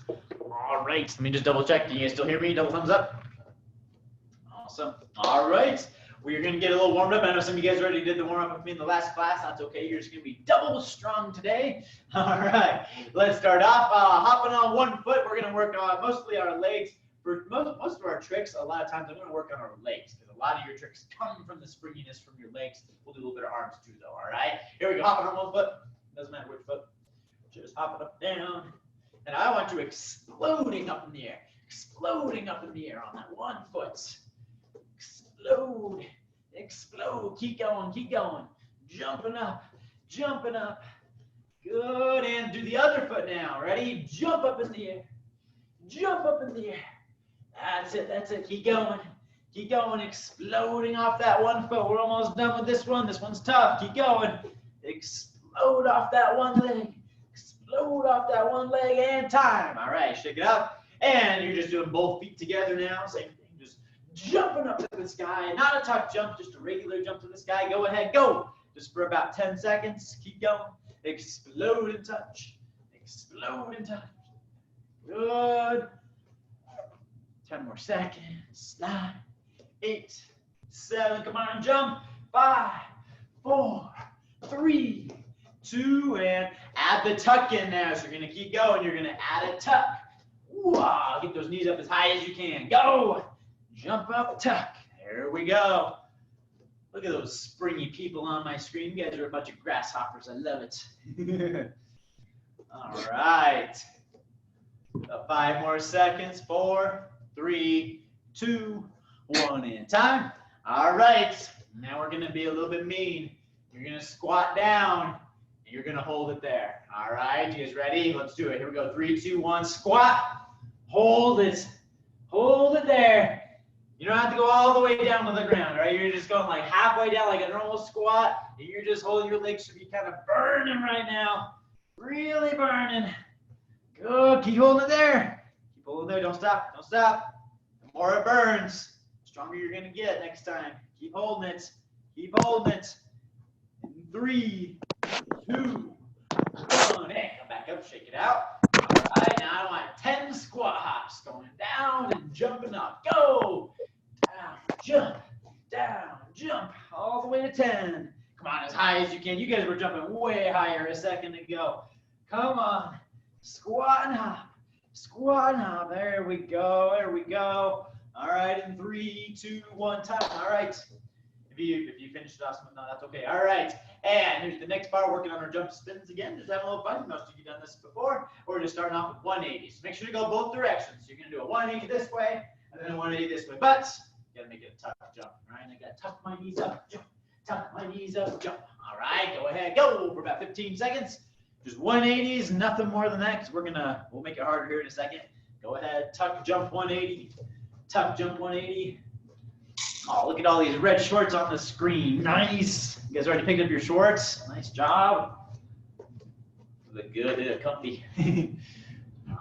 All right, let me just double check. Can you guys still hear me? Double thumbs up. Awesome. All right, we're gonna get a little warmed up. I know some of you guys already did the warm up with me in the last class. That's okay. You're just gonna be double strong today. All right, let's start off. Hopping on one foot. We're gonna work on mostly our legs. For most of our tricks, a lot of times I'm gonna work on our legs because a lot of your tricks come from the springiness from your legs. We'll do a little bit of arms too, though. All right, here we go. Hopping on one foot. Doesn't matter which foot. Just hopping up, down. And I want you exploding up in the air. Exploding up in the air on that one foot. Explode. Explode. Keep going. Keep going. Jumping up. Jumping up. Good. And do the other foot now. Ready? Jump up in the air. Jump up in the air. That's it. That's it. Keep going. Keep going. Exploding off that one foot. We're almost done with this one. This one's tough. Keep going. Explode off that one leg. Explode off that one leg and time. All right, shake it up. And you're just doing both feet together now. Same thing, just jumping up to the sky. Not a tuck jump, just a regular jump to the sky. Go ahead, go. Just for about 10 seconds. Keep going. Explode and touch. Explode and touch. Good. 10 more seconds. 9, 8, 7. Come on, jump. 5, 4, 3, 2, and add the tuck in now. So you're going to keep going. You're going to add a tuck. Wow, get those knees up as high as you can. Go. Jump up, tuck. There we go. Look at those springy people on my screen. You guys are a bunch of grasshoppers. I love it. All right. 5 more seconds. 4, 3, 2, 1, and time. All right. Now we're going to be a little bit mean. You're going to squat down. You're going to hold it there. All right, you guys ready? Let's do it. Here we go. 3, 2, 1, squat. Hold it. Hold it there. You don't have to go all the way down to the ground, right? You're just going like halfway down like a normal squat. You're just holding your legs should be kind of burning right now. Really burning. Good. Keep holding it there. Keep holding it there. Don't stop. Don't stop. The more it burns, the stronger you're going to get next time. Keep holding it. Keep holding it. 3, 2, 1, and come back up, shake it out. All right, now I want 10 squat hops, going down and jumping up. Go, down, jump, all the way to 10. Come on, as high as you can. You guys were jumping way higher a second ago. Come on, squat and hop, squat and hop. There we go, there we go. All right, in 3, 2, 1, time. All right. If you finish it off, no, that's okay. All right, and here's the next part, working on our jump spins again. Just having a little fun. Most of you done this before. We're just starting off with 180. So make sure to go both directions. So you're gonna do a 180 this way, and then a 180 this way. But you gotta make it a tough jump, right? I gotta tuck my knees up, jump. Tuck my knees up, jump. All right, go ahead, go for about 15 seconds. Just 180s, nothing more than that, because we'll make it harder here in a second. Go ahead, tuck, jump 180. Tuck, jump 180. Oh, look at all these red shorts on the screen. Nice. You guys already picked up your shorts. Nice job. Look good. They're comfy.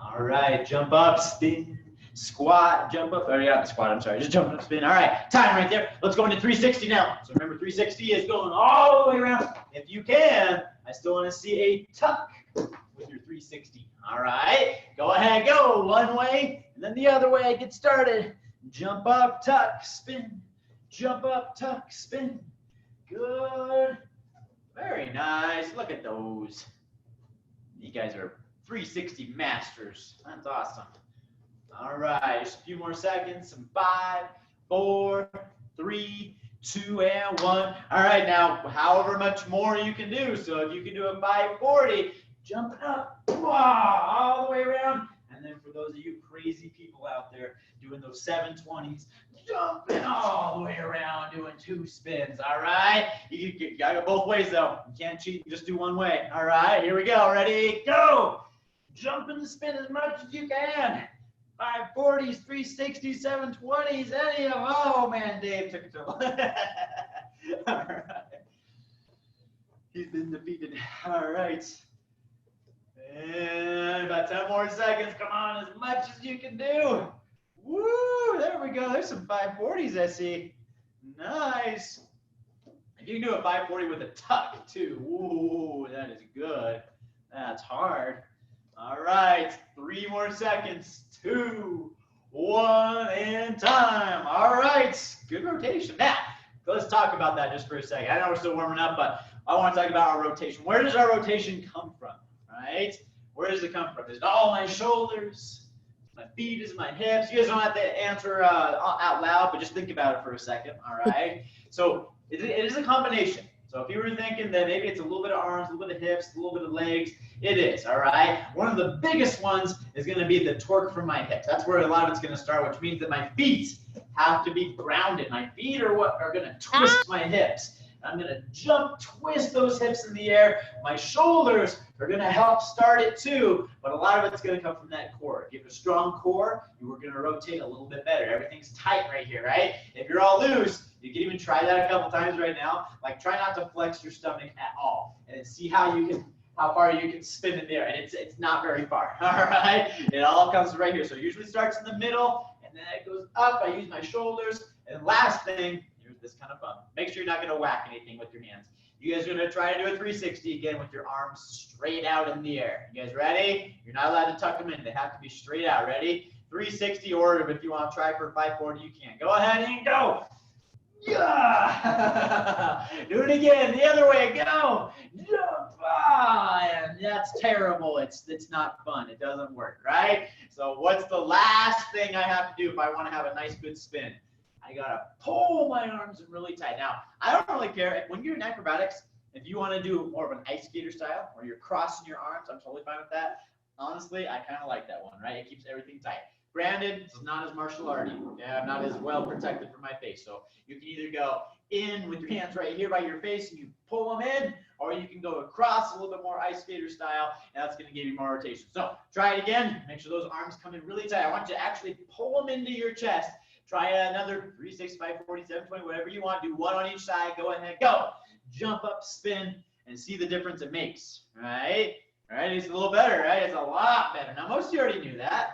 All right. Jump up, spin, squat, jump up. Oh, yeah, the squat. I'm sorry. Just jump up, spin. All right. Time right there. Let's go into 360 now. So remember, 360 is going all the way around. If you can, I still want to see a tuck with your 360. All right. Go ahead. Go one way and then the other way. Get started. Jump up, tuck, spin. Jump up, tuck, spin. Good. Very nice. Look at those. You guys are 360 masters. That's awesome. All right, just a few more seconds. 5, 4, 3, 2, and 1. All right, now, however much more you can do. So if you can do a 540, jumping up, all the way around. And then for those of you crazy people out there doing those 720s, jumping all the way around, doing 2 spins. All right, you gotta go both ways though. You can't cheat and just do one way. All right, here we go. Ready, go. Jump and spin as much as you can. 540s, 360s, 720s, any of them. Oh man, Dave took it to him. All right, he's been defeated. All right. And about 10 more seconds. Come on, as much as you can do. Woo, there we go. There's some 540s I see. Nice. If you can do a 540 with a tuck too. Ooh, that is good. That's hard. All right, 3 3 more seconds. 2, 1, and time. All right, good rotation. Now, let's talk about that just for a second. I know we're still warming up, but I want to talk about our rotation. Where does our rotation come from, right? Where does it come from? Is it all my shoulders? My feet? Is it my hips? You guys don't have to answer out loud, but just think about it for a second, all right? So it is a combination. So if you were thinking that maybe it's a little bit of arms, a little bit of hips, a little bit of legs, it is, all right? One of the biggest ones is going to be the torque from my hips. That's where a lot of it's going to start, which means that my feet have to be grounded. My feet are what are going to twist my hips. I'm going to jump, twist those hips in the air. My shoulders are going to help start it too, but a lot of it's going to come from that core. If you have a strong core, you are going to rotate a little bit better. Everything's tight right here, right? If you're all loose, you can even try that a couple times right now. Like, try not to flex your stomach at all, and see how far you can spin in there. And it's not very far. All right, it all comes right here. So it usually starts in the middle, and then it goes up. I use my shoulders. And last thing, here's this kind of fun. Make sure you're not going to whack anything with your hands. You guys are going to try to do a 360 again with your arms straight out in the air. You guys ready? You're not allowed to tuck them in. They have to be straight out. Ready? 360, or if you want to try for 540, you can. Go ahead and go. Yeah. Do it again. The other way. Go. Jump. And that's terrible. It's not fun. It doesn't work, right? So what's the last thing I have to do if I want to have a nice good spin? I gotta pull my arms in really tight. Now, I don't really care when you're in acrobatics. If you want to do more of an ice skater style, where you're crossing your arms, I'm totally fine with that. Honestly, I kind of like that one, right? It keeps everything tight. Granted, it's not as martial arty. Yeah, I'm not as well protected from my face. So you can either go in with your hands right here by your face and you pull them in, or you can go across a little bit more ice skater style, and that's going to give you more rotation. So try it again. Make sure those arms come in really tight. I want you to actually pull them into your chest. Try another 365, 40, 720, whatever you want. Do one on each side. Go ahead, go. Jump up, spin, and see the difference it makes. All right? All right, it's a little better, right? It's a lot better. Now, most of you already knew that.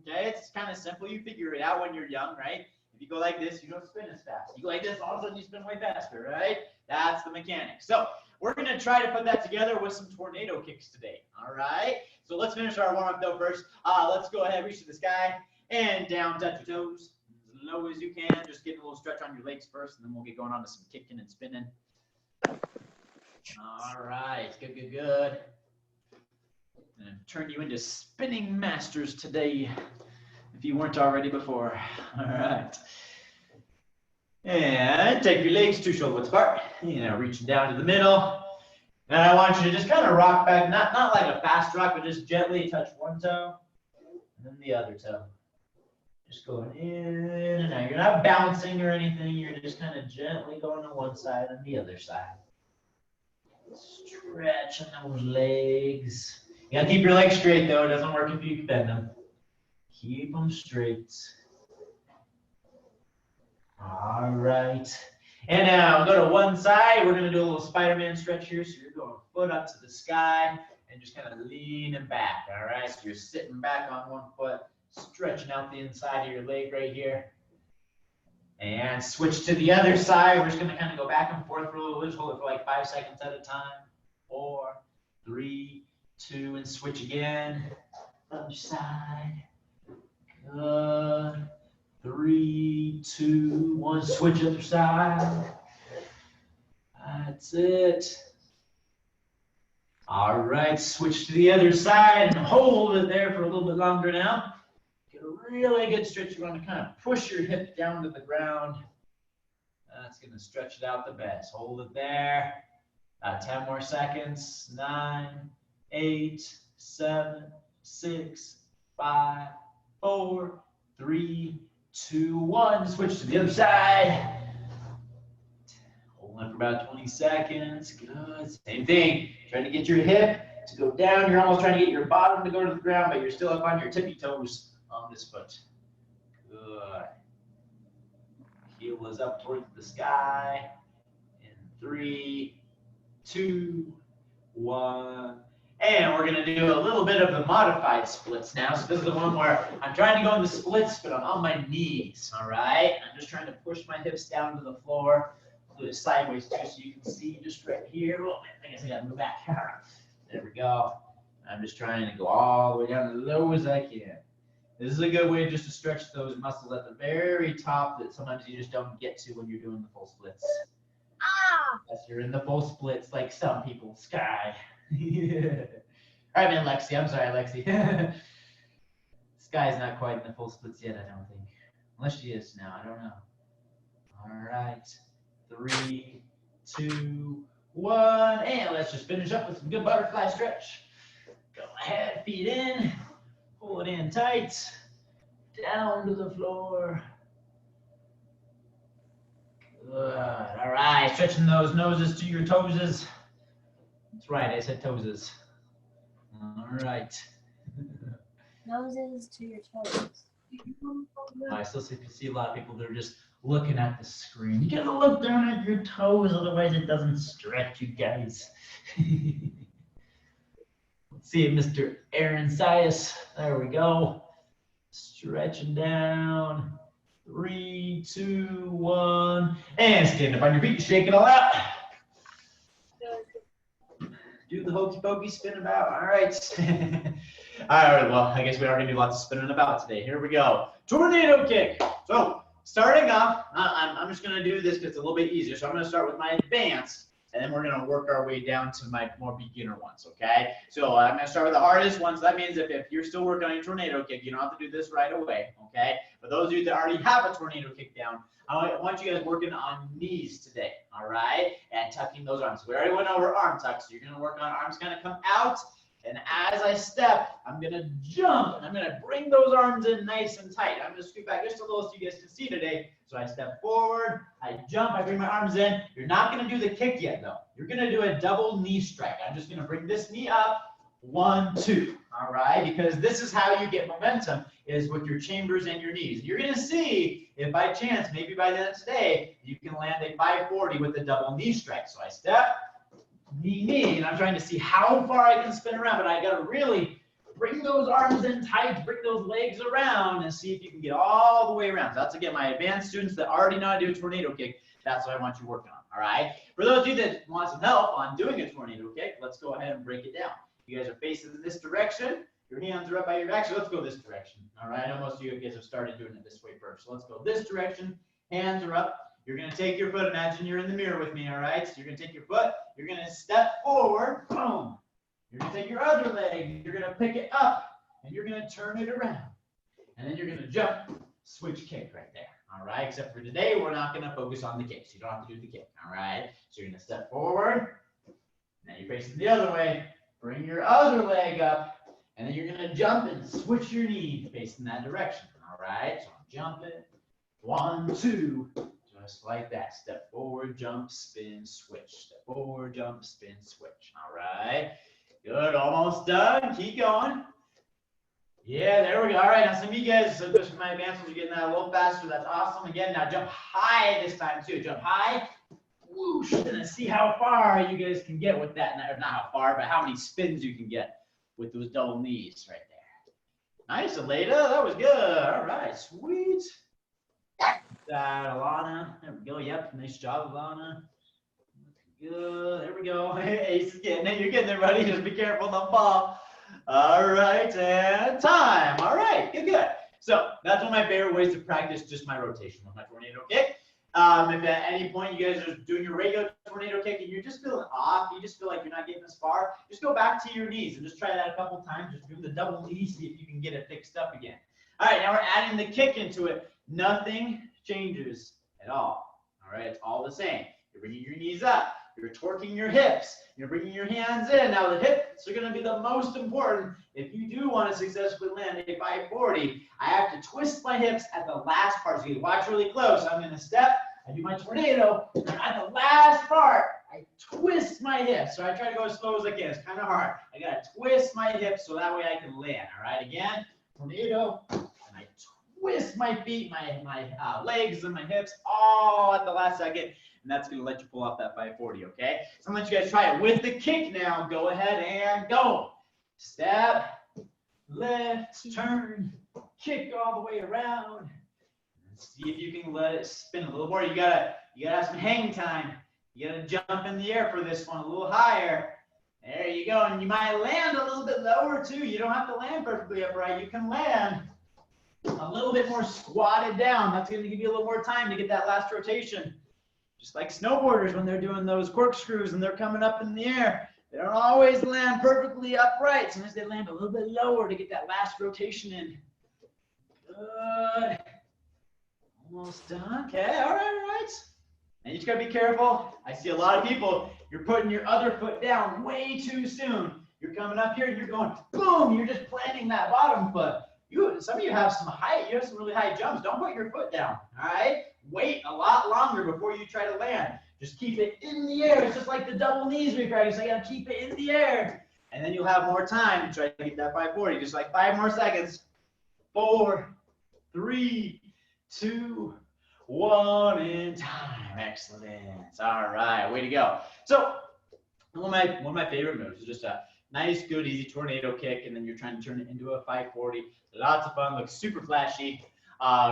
Okay, it's kind of simple. You figure it out when you're young, right? If you go like this, you don't spin as fast. You go like this, all of a sudden you spin way faster, right? That's the mechanic. So we're going to try to put that together with some tornado kicks today. All right? So let's finish our warm-up though first. Let's go ahead, reach to the sky, and down, touch your toes. As low as you can. Just get a little stretch on your legs first, and then we'll get going on to some kicking and spinning. All right, good, good, good. I'm going to turn you into spinning masters today, if you weren't already before. All right. And take your legs 2 shoulder widths apart. Reaching down to the middle. And I want you to just kind of rock back, not like a fast rock, but just gently touch one toe and then the other toe. Just going in and out. You're not bouncing or anything. You're just kind of gently going to one side and the other side. Stretching those legs. You gotta keep your legs straight though. It doesn't work if you bend them. Keep them straight. All right. And now go to one side. We're gonna do a little Spider-Man stretch here. So you're going foot up to the sky and just kind of leaning back. All right. So you're sitting back on one foot, stretching out the inside of your leg right here. And switch to the other side. We're just gonna kind of go back and forth for a little bit. Hold it for like 5 seconds at a time. 4, 3, 2, and switch again. Other side. Good. 3, 2, 1. Switch other side. That's it. All right. Switch to the other side and hold it there for a little bit longer now. Get a really good stretch. You're going to kind of push your hip down to the ground. That's going to stretch it out the best. Hold it there. 10 more seconds. 9, 8, 7, 6, 5, 4, 3, 2, 1. Switch to the other side. Hold on for about 20 seconds. Good. Same thing. Trying to get your hip to go down. You're almost trying to get your bottom to go to the ground, but you're still up on your tippy toes on this foot. Good. Heel is up towards the sky. In 3, 2, 1. And we're going to do a little bit of the modified splits now. So this is the one where I'm trying to go into splits, but I'm on my knees, all right? I'm just trying to push my hips down to the floor. I'll do it sideways too so you can see just right here. Oh, man, I guess I got to move back. There we go. I'm just trying to go all the way down as low as I can. This is a good way just to stretch those muscles at the very top that sometimes you just don't get to when you're doing the full splits. Unless you're in the full splits like some people. Sky. I mean Lexi. I'm sorry, Lexi. Sky's not quite in the full splits yet, I don't think. Unless she is now. I don't know. All right. 3, 2, 1. And let's just finish up with some good butterfly stretch. Go ahead, feet in. Pull it in tight. Down to the floor. Good. All right. Stretching those noses to your toeses. That's right. I said toeses. All right. Noses to your toes. I still see a lot of people that are just looking at the screen. You gotta look down at your toes, otherwise it doesn't stretch, you guys. Let's see it, Mr. Aaron Sias. There we go. Stretching down. 3, 2, 1. And stand up on your feet, shake it all out. Do the hokey pokey spin about. All right. All right, well, I guess we are going to do lots of spinning about today. Here we go. Tornado kick. So, starting off, I'm just going to do this because it's a little bit easier. So, I'm going to start with my advanced, and then we're going to work our way down to my more beginner ones, okay? So, I'm going to start with the hardest ones. So that means if you're still working on your tornado kick, you don't have to do this right away, okay? For those of you that already have a tornado kick down, I want you guys working on knees today, all right? And tucking those arms. We already went over arm tucks, so you're going to work on arms kind of come out. And as I step, I'm going to jump, and I'm going to bring those arms in nice and tight. I'm going to scoot back just a little so you guys can see today. So I step forward, I jump, I bring my arms in. You're not going to do the kick yet, though. You're going to do a double knee strike. I'm just going to bring this knee up, 1, 2, all right? Because this is how you get momentum, is with your chambers and your knees. You're going to see if by chance, maybe by the end of today, you can land a 540 with a double knee strike. So I step, knee, and I'm trying to see how far I can spin around, but I got to really bring those arms in tight, bring those legs around, and see if you can get all the way around. So that's, again, my advanced students that already know how to do a tornado kick. That's what I want you working on, all right? For those of you that want some help on doing a tornado kick, let's go ahead and break it down. You guys are facing this direction. Your hands are up by your back. So let's go this direction, all right? I know most of you guys have started doing it this way first. So let's go this direction. Hands are up. You're going to take your foot. Imagine you're in the mirror with me, all right? So you're going to take your foot. You're going to step forward. Boom. You're going to take your other leg. You're going to pick it up, and you're going to turn it around. And then you're going to jump, switch kick right there, all right? Except for today, we're not going to focus on the kick. So you don't have to do the kick, all right? So you're going to step forward. Now you're facing the other way. Bring your other leg up, and then you're going to jump and switch your knee facing that direction, all right? So I'm jumping. 1, 2. Just like that. Step forward, jump, spin, switch. Step forward, jump, spin, switch. All right. Good. Almost done. Keep going. Yeah, there we go. All right. Now, some of you guys, especially my advanced ones, are getting that a little faster. That's awesome. Again, now jump high this time, too. Jump high. Whoosh. And see how far you guys can get with that. Not how far, but how many spins you can get with those double knees right there. Nice, Aleda. That was good. All right. Sweet. Alana, there we go. Yep, nice job, Alana. Good. There we go. Ace is getting it. You're getting it, buddy. Just be careful, don't fall. All right, and time. All right, good. So that's one of my favorite ways to practice just my rotation with my tornado kick. If at any point you guys are doing your regular tornado kick and you're just feeling off, you just feel like you're not getting as far, just go back to your knees and just try that a couple times. Just do the double knee, see if you can get it fixed up again. All right, now we're adding the kick into it. Nothing changes at all. All right, it's all the same. You're bringing your knees up. You're torquing your hips. You're bringing your hands in. Now the hips are going to be the most important. If you do want to successfully land a 540, I have to twist my hips at the last part. So you watch really close. I'm going to step. I do my tornado. And at the last part, I twist my hips. So I try to go as slow as I can. It's kind of hard. I got to twist my hips so that way I can land. All right, again, tornado. And I twist my feet, my legs, and my hips all at the last second. And that's going to let you pull off that 540, okay? So I'm going to let you guys try it with the kick now. Go ahead and go. Step, lift, turn, kick all the way around. See if you can let it spin a little more. You gotta have some hang time. You gotta jump in the air for this one a little higher. There you go. And you might land a little bit lower too. You don't have to land perfectly upright. You can land a little bit more squatted down. That's going to give you a little more time to get that last rotation. Just like snowboarders when they're doing those corkscrews and they're coming up in the air. They don't always land perfectly upright. Sometimes they land a little bit lower to get that last rotation in. Good. Almost done. Okay, all right. And you just gotta be careful. I see a lot of people, you're putting your other foot down way too soon. You're coming up here and you're going, boom, you're just planting that bottom foot. Some of you have some height, you have some really high jumps. Don't put your foot down, all right? Wait a lot longer before you try to land. Just keep it in the air. It's just like the double knees we practice. I gotta keep it in the air. And then you'll have more time to try to get that 540. Just like 5 more seconds. 4, 3, 2, 1, and time. Excellent. All right, way to go. So one of my favorite moves is just a nice, good, easy tornado kick, and then you're trying to turn it into a 540. Lots of fun. Looks super flashy.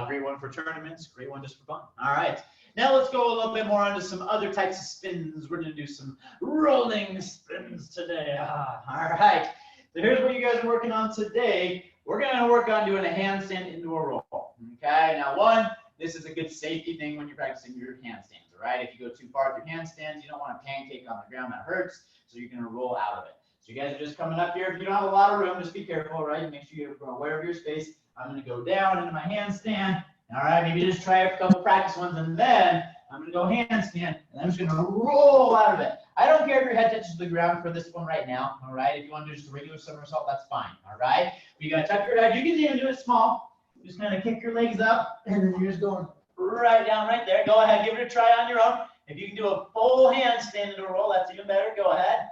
Great one for tournaments. Great one just for fun. All right. Now let's go a little bit more onto some other types of spins. We're going to do some rolling spins today. All right. So here's what you guys are working on today. We're going to work on doing a handstand into a roll. Okay. Now, one, this is a good safety thing when you're practicing your handstands. All right. If you go too far with your handstands, you don't want to pancake on the ground. That hurts. So you're going to roll out of it. So you guys are just coming up here. If you don't have a lot of room, just be careful, right? Make sure you're aware of your space. I'm going to go down into my handstand. All right, maybe just try a couple practice ones, and then I'm going to go handstand, and I'm just going to roll out of it. I don't care if your head touches the ground for this one right now, all right? If you want to do just a regular somersault, that's fine, all right? But you got to tuck your head. You can even do it small. Just kind of kick your legs up, and then you're just going right down right there. Go ahead, give it a try on your own. If you can do a full handstand into a roll, that's even better. Go ahead.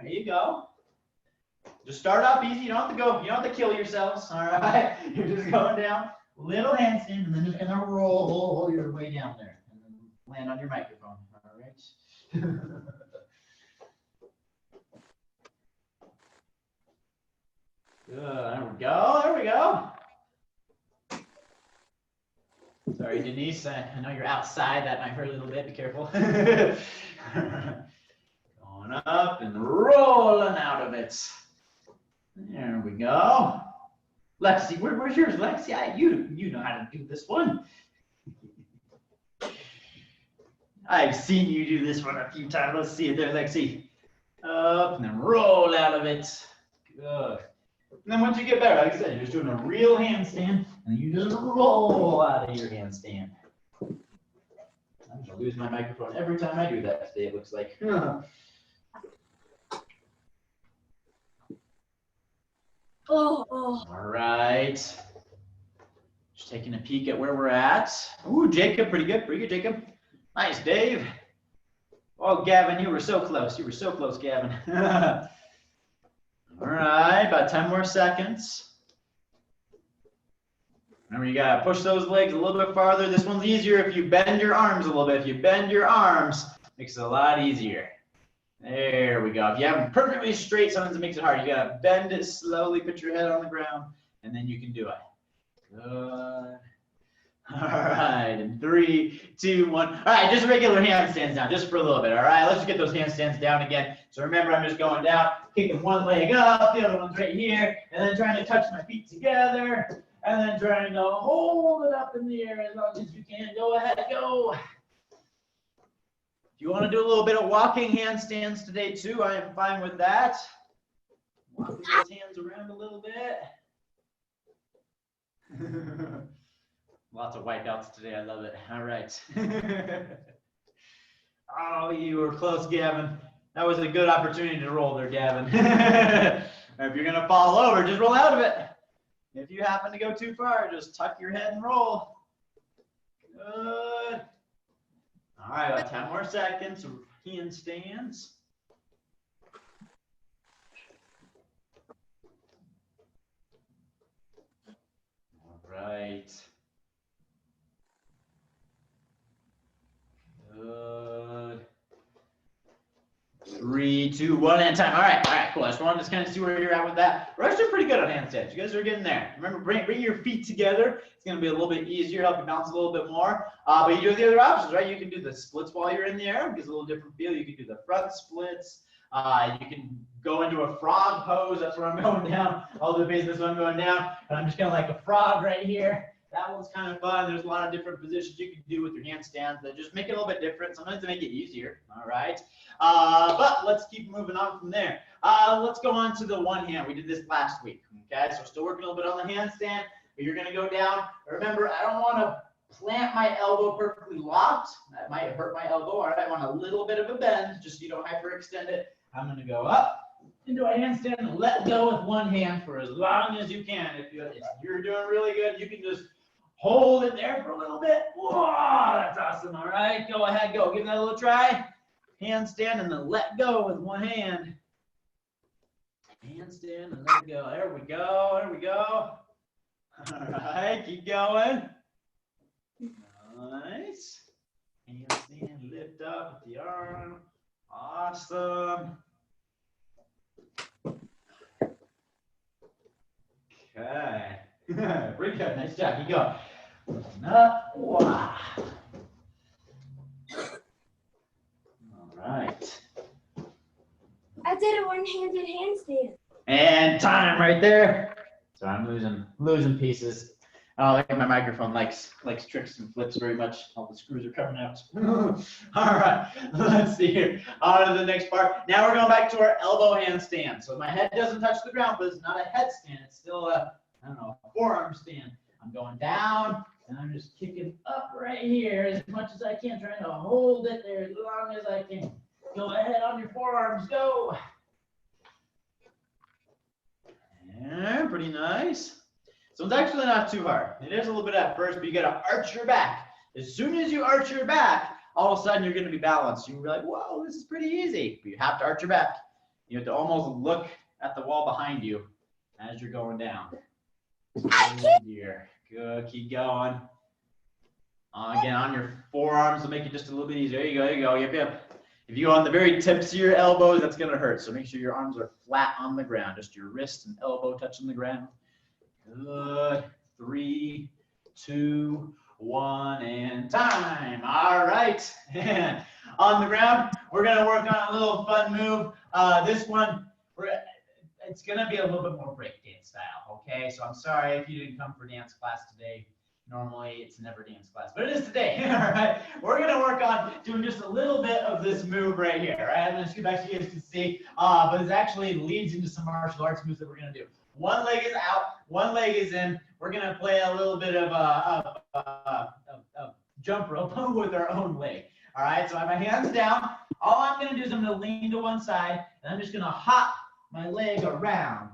There you go. Just start off easy. You don't have to go. You don't have to kill yourselves. All right. You're just going down. Little handstand, and then just gonna roll your way down there, and then land on your microphone. All right. Good. There we go. There we go. Sorry, Denise. I know you're outside. That might hurt a little bit. Be careful. Going up and rolling out of it. There we go. Lexi, where's yours, Lexi? You know how to do this one. I've seen you do this one a few times. Let's see it there, Lexi. Up and then roll out of it. Good. And then once you get better, like I said, you're just doing a real handstand, and you just roll out of your handstand. I'm gonna lose my microphone every time I do that today, it looks like. All right. Just taking a peek at where we're at. Ooh, Jacob, pretty good, Jacob. Nice, Dave. Oh, Gavin, you were so close. You were so close, Gavin. All right, about 10 more seconds. Remember, you gotta push those legs a little bit farther. This one's easier if you bend your arms a little bit. If you bend your arms, it makes it a lot easier. There we go. If you have them perfectly straight, sometimes it makes it hard. You gotta bend it slowly, put your head on the ground, and then you can do it. Good. All right, and 3, 2, 1. All right, just regular handstands now, just for a little bit. All right, let's just get those handstands down again. So remember, I'm just going down, kicking one leg up, the other one's right here, and then trying to touch my feet together, and then trying to hold it up in the air as long as you can. Go ahead, go. If you want to do a little bit of walking handstands today too, I am fine with that. Walk those hands around a little bit. Lots of wipeouts today. I love it. All right. Oh, you were close, Gavin. That was a good opportunity to roll there, Gavin. If you're going to fall over, just roll out of it. If you happen to go too far, just tuck your head and roll. Good. All right, about 10 more seconds of handstands. All right. Good. 3, 2, 1, and time. All right, cool. I just wanted to kind of see where you're at with that. We're actually pretty good on handstands. You guys are getting there. Remember, bring your feet together. It's going to be a little bit easier, help you bounce a little bit more. But you do the other options, right? You can do the splits while you're in the air. It gives a little different feel. You can do the front splits. You can go into a frog pose. That's where I'm going down. All the base, that's where I'm going down. And I'm just kind of like a frog right here. That one's kind of fun. There's a lot of different positions you can do with your handstands that just make it a little bit different. Sometimes to make it easier. All right. But let's keep moving on from there. Let's go on to the one hand. We did this last week. Okay. So we're still working a little bit on the handstand. But you're going to go down. Remember, I don't want to plant my elbow perfectly locked. That might hurt my elbow. All right. I want a little bit of a bend just so you don't hyperextend it. I'm going to go up into a handstand and let go with one hand for as long as you can. If you're doing really good, you can just hold it there for a little bit. Whoa, that's awesome. All right, go ahead, go. Give that a little try. Handstand and then let go with one hand. Handstand and let go. There we go. There we go. All right, keep going. Nice. Handstand, lift up with the arm. Awesome. Okay. Pretty good. Nice job. Keep going. Up. Wow. All right. I did a one-handed handstand. And time right there. So I'm losing pieces. Oh, like my microphone likes tricks and flips very much. All the screws are coming out. All right, let's see here. On to the next part. Now we're going back to our elbow handstand. So my head doesn't touch the ground, but it's not a headstand. It's still a, I don't know, a forearm stand. I'm going down, and I'm just kicking up right here as much as I can, trying to hold it there as long as I can. Go ahead on your forearms, go. Yeah, pretty nice. So it's actually not too hard. It is a little bit at first, but you got to arch your back. As soon as you arch your back, all of a sudden you're going to be balanced. You're going to be like, whoa, this is pretty easy. But you have to arch your back. You have to almost look at the wall behind you as you're going down. Here. Good. Keep going. Again, on your forearms will make it just a little bit easier. There you go. There you go. Yep, yep. If you go on the very tips of your elbows, that's going to hurt. So make sure your arms are flat on the ground. Just your wrist and elbow touching the ground. Good. 3, 2, 1, and time. All right. And on the ground, we're going to work on a little fun move. This one, it's going to be a little bit more breakdance style, okay? So I'm sorry if you didn't come for dance class today. Normally, it's never dance class, but it is today. All right. We're going to work on doing just a little bit of this move right here. All right. I'm going to scoot back so you guys can see, but it actually leads into some martial arts moves that we're going to do. One leg is out, one leg is in. We're going to play a little bit of jump rope with our own leg. All right, so I have my hands down. All I'm going to do is I'm going to lean to one side, and I'm just going to hop my leg around.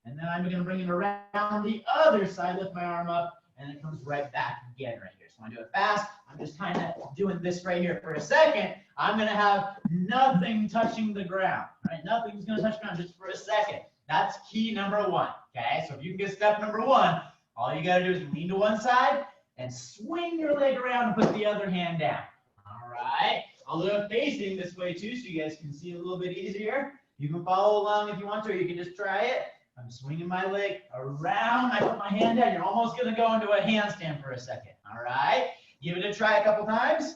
And then I'm going to bring it around the other side, lift my arm up, and it comes right back again right here. So I do it fast. I'm just kind of doing this right here for a second. I'm going to have nothing touching the ground. Right? Nothing's going to touch the ground just for a second. That's key number 1, okay? So if you can get step number 1, all you got to do is lean to one side and swing your leg around and put the other hand down. All right? I'll do it facing this way too so you guys can see a little bit easier. You can follow along if you want to, or you can just try it. I'm swinging my leg around. I put my hand down. You're almost going to go into a handstand for a second. All right? Give it a try a couple times.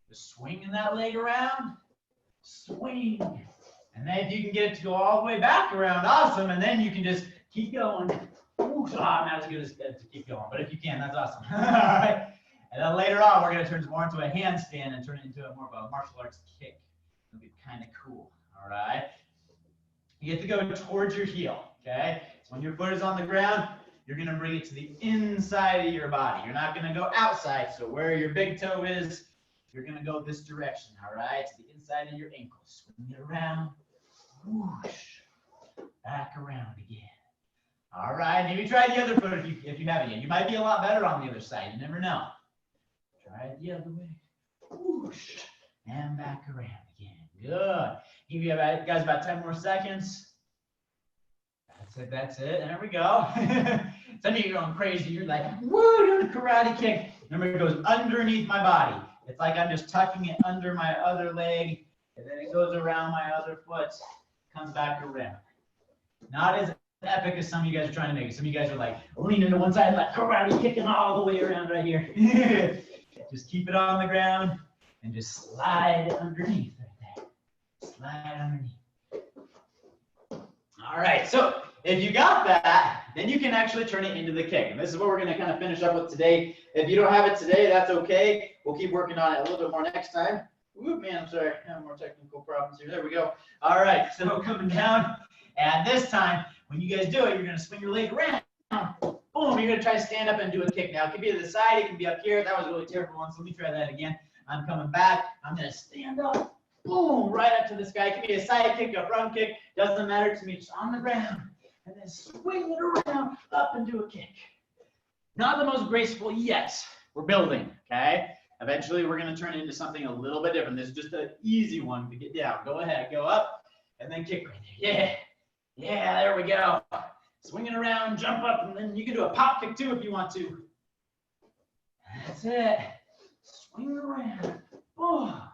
Just swinging that leg around. Swing. And then if you can get it to go all the way back around, awesome. And then you can just keep going. Ooh, so I'm not as good as to keep going, but if you can, that's awesome. All right. And then later on, we're going to turn more into a handstand and turn it into more of a martial arts kick. It'll be kind of cool. All right. You have to go towards your heel. Okay. So when your foot is on the ground, you're going to bring it to the inside of your body. You're not going to go outside. So where your big toe is, you're going to go this direction. All right. To the inside of your ankle. Swing it around. Whoosh, back around again. All right, maybe try the other foot if you haven't yet. You might be a lot better on the other side. You never know. Try it the other way. Whoosh, and back around again. Good. Give you guys about 10 more seconds. That's it. That's it. There we go. Some of you are going crazy. You're like, woo, doing a karate kick. Remember, it goes underneath my body. It's like I'm just tucking it under my other leg, and then it goes around my other foot. Comes back around. Not as epic as some of you guys are trying to make it. Some of you guys are like leaning to one side, like karate kicking all the way around right here. Just keep it on the ground and just slide underneath right there. Slide underneath. All right, so if you got that, then you can actually turn it into the kick. And this is what we're going to kind of finish up with today. If you don't have it today, that's okay. We'll keep working on it a little bit more next time. Ooh, man, I'm sorry. I have more technical problems here. There we go. All right, so coming down. And this time, when you guys do it, you're going to swing your leg around. Boom, you're going to try to stand up and do a kick. Now, it can be to the side. It can be up here. That was a really terrible one, so let me try that again. I'm coming back. I'm going to stand up. Boom, right up to this guy. It can be a side kick, a front kick. Doesn't matter to me. Just on the ground. And then swing it around, up and do a kick. Not the most graceful yet. We're building, okay? Eventually, we're going to turn it into something a little bit different. This is just an easy one to get down. Go ahead. Go up, and then kick right there. Yeah. Yeah, there we go. Swing it around, jump up, and then you can do a pop kick, too, if you want to. That's it. Swing it around. Oh.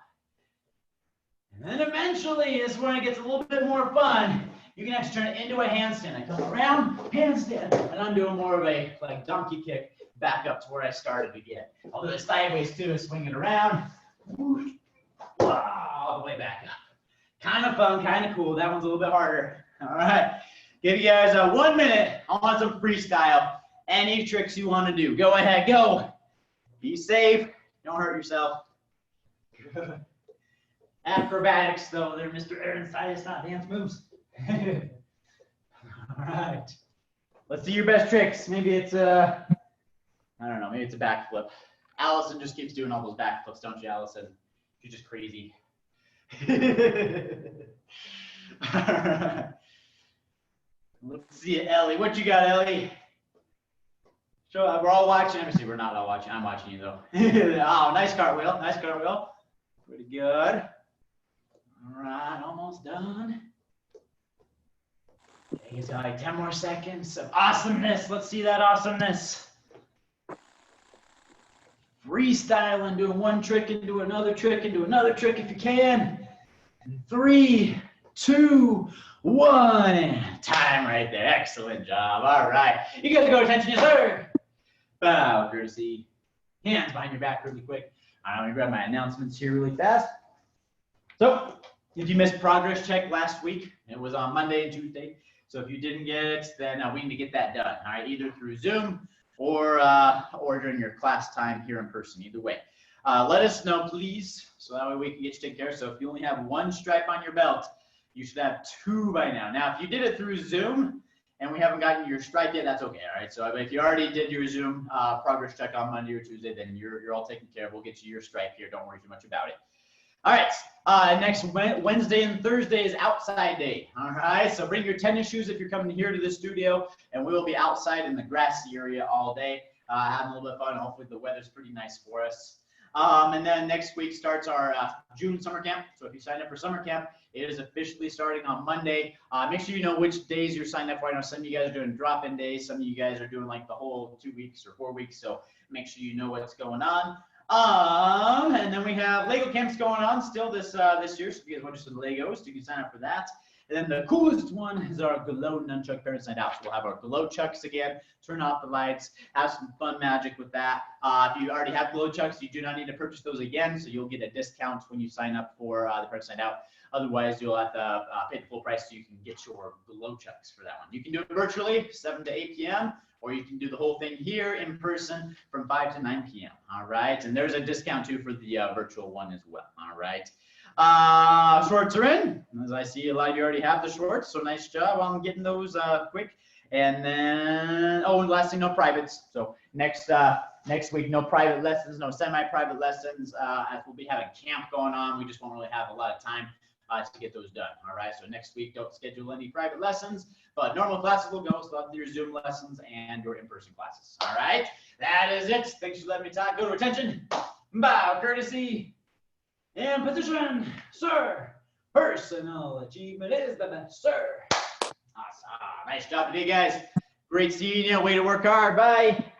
And then eventually, this is when it gets a little bit more fun. You can actually turn it into a handstand. I come around, handstand, and I'm doing more of a like donkey kick back up to where I started again. I'll do this sideways too, swing it around, whoosh, all the way back up. Kind of fun, kind of cool. That one's a little bit harder. All right, give you guys 1 minute. I want some freestyle. Any tricks you want to do, go ahead, go. Be safe. Don't hurt yourself. Acrobatics, though, they're Mr. Aaron Sias, not dance moves. All right. Let's see your best tricks. Maybe it's I don't know, maybe it's a backflip. Allison just keeps doing all those backflips, don't you, Allison? She's just crazy. All right. Let's see it, Ellie. What you got, Ellie? So we're all watching. Let me see, we're not all watching. I'm watching you though. Oh, nice cartwheel. Nice cartwheel. Pretty good. All right, almost done. Okay, he's got like 10 more seconds of awesomeness. Let's see that awesomeness. Freestyling, doing one trick into another trick into another trick if you can. 3, 2, 1. Time right there. Excellent job. All right. You got to go, attention, yes, sir. Bow, courtesy. Hands behind your back really quick. I'm going to grab my announcements here really fast. So, if you missed progress check last week, it was on Monday and Tuesday. So if you didn't get it, then we need to get that done. All right, either through Zoom or during your class time here in person. Either way, let us know, please, so that way we can get you taken care of. So if you only have 1 stripe on your belt, you should have 2 by now. Now, if you did it through Zoom and we haven't gotten your stripe yet, that's okay. All right. So if you already did your Zoom progress check on Monday or Tuesday, then you're all taken care of. We'll get you your stripe here. Don't worry too much about it. All right, next Wednesday and Thursday is outside day. All right, so bring your tennis shoes if you're coming here to the studio, and we will be outside in the grassy area all day, having a little bit of fun. Hopefully the weather's pretty nice for us. And then next week starts our June summer camp. So if you sign up for summer camp, it is officially starting on Monday. Make sure you know which days you're signed up for. I know some of you guys are doing drop-in days. Some of you guys are doing like the whole 2 weeks or 4 weeks. So make sure you know what's going on. And then we have Lego camps going on still this year. So if you guys want to do some Legos, you can sign up for that. And then the coolest one is our Glow Nunchuck Parents Night Out. So we'll have our Glow Chucks again, turn off the lights, have some fun magic with that. If you already have Glow Chucks, you do not need to purchase those again. So you'll get a discount when you sign up for the Parents Night Out. Otherwise, you'll have to pay the full price so you can get your Glow Chucks for that one. You can do it virtually, 7 to 8 p.m., or you can do the whole thing here in person from 5 to 9 p.m. All right, and there's a discount too for the virtual one as well. All right, shorts are in. As I see, a lot of you already have the shorts, so nice job on getting those quick. And then, oh, and last thing, no privates. So next week, no private lessons, no semi-private lessons. As we'll be having camp going on, we just won't really have a lot of time to get those done. All right, so next week, don't schedule any private lessons, but normal classes will go, so your Zoom lessons and your in-person classes. All right, that is it. Thanks for letting me talk. Go to attention, bow, courtesy, and position, sir. Personal achievement is the best, sir. Awesome. Nice job today, guys. Great seeing you. Way to work hard. Bye.